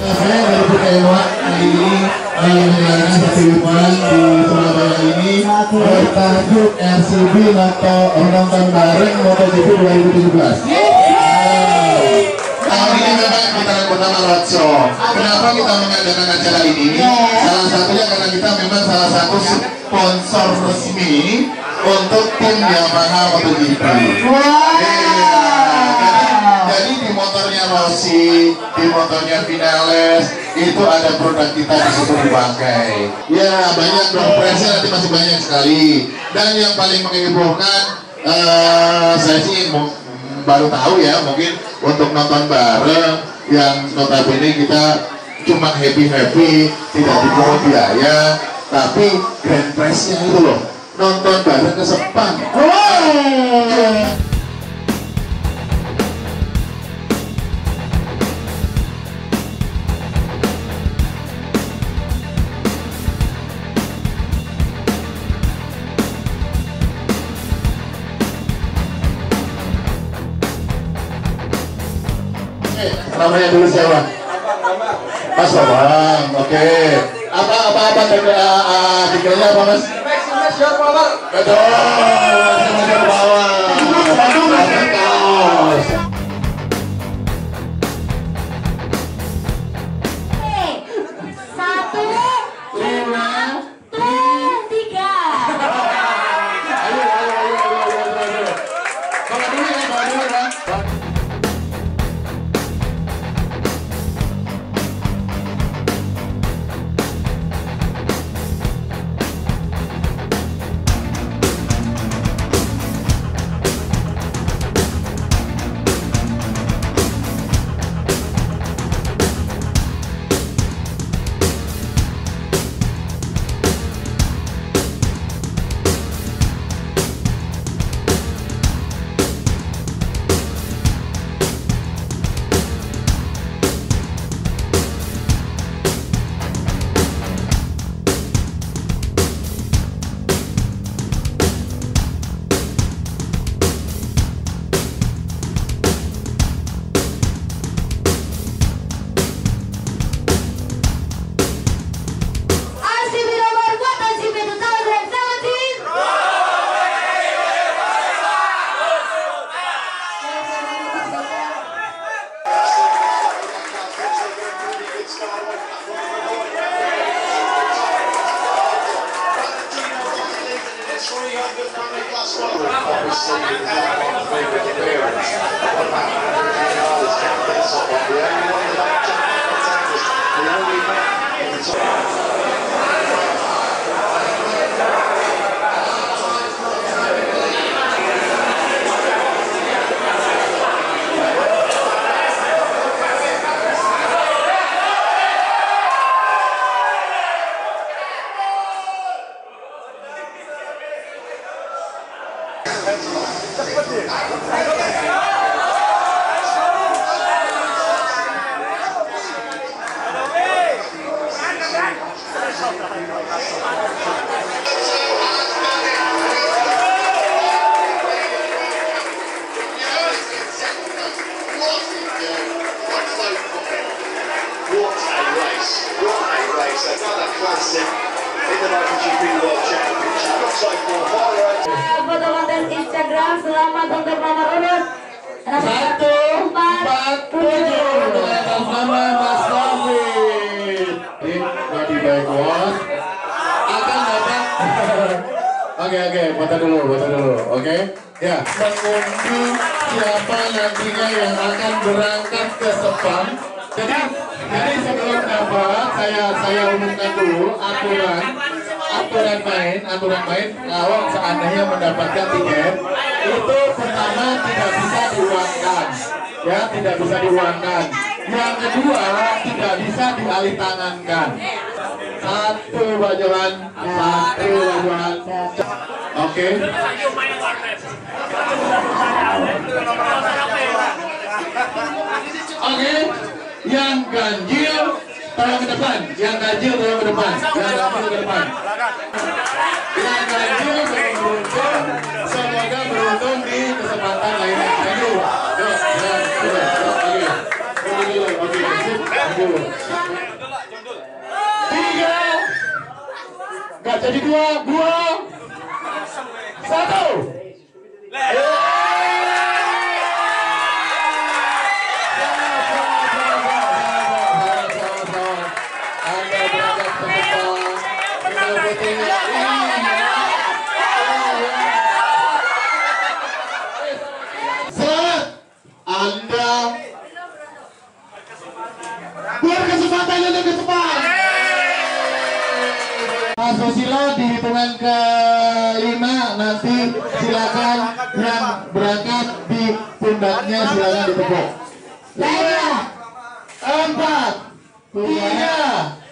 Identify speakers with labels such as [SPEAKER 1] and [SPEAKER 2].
[SPEAKER 1] Saya dari ke Enwan kali ini menjalankan festival di Surabaya ini bertajuk RCB Nonton Bareng MotoGP 2017. Tahun ini memang kita bernama Roadshow. Kenapa kita mengadakan acara ini? Salah satunya karena kita memang salah satu sponsor resmi untuk tim Yamaha MotoGP. Jadi di motornya Rossi, di motornya Vinales itu ada produk kita di situ dipakai. Ya banyak dong, presnya nanti masih banyak sekali. Dan yang paling menghebohkan, saya sih baru tahu ya, mungkin untuk nonton bareng yang notabene kita cuma happy tidak dipungut biaya, tapi grand prize-nya itu loh, nonton bareng ke Sepang. Namanya dulu siapa? Mas Bambang, oke. Apa pikirannya apa Mas? Betul, Mas Bambang.
[SPEAKER 2] Foto konten Instagram selamat untuk nomor urut
[SPEAKER 1] 147 dengan nama Mas Taufik. Jadi baik bos akan dapat. Oke, foto dulu. Oke, ya, mengundi siapa nantinya yang akan berangkat ke Sepang. Jadi sebelum dapat saya umumkan dulu aturan main kalau seandainya mendapatkan tiket itu pertama tidak bisa diuangkan, ya, tidak bisa diuangkan. Yang kedua tidak bisa dialih tangankan. Satu bajalan. Oke. Oke, yang ganjil tolong ke depan. Yang ganjil tolong ke depan. Yang ganjil beruntung, semoga beruntung di kesempatan lainnya. Thank you. Oke. maju. 3, nggak jadi 2, 1. Selamat, Anda berkesempatan untuk ke Sepang. Mas Susilo di hitungan ke-5 nanti silakan yang berangkat di pundaknya silakan ditepuk. 5, 4, 3,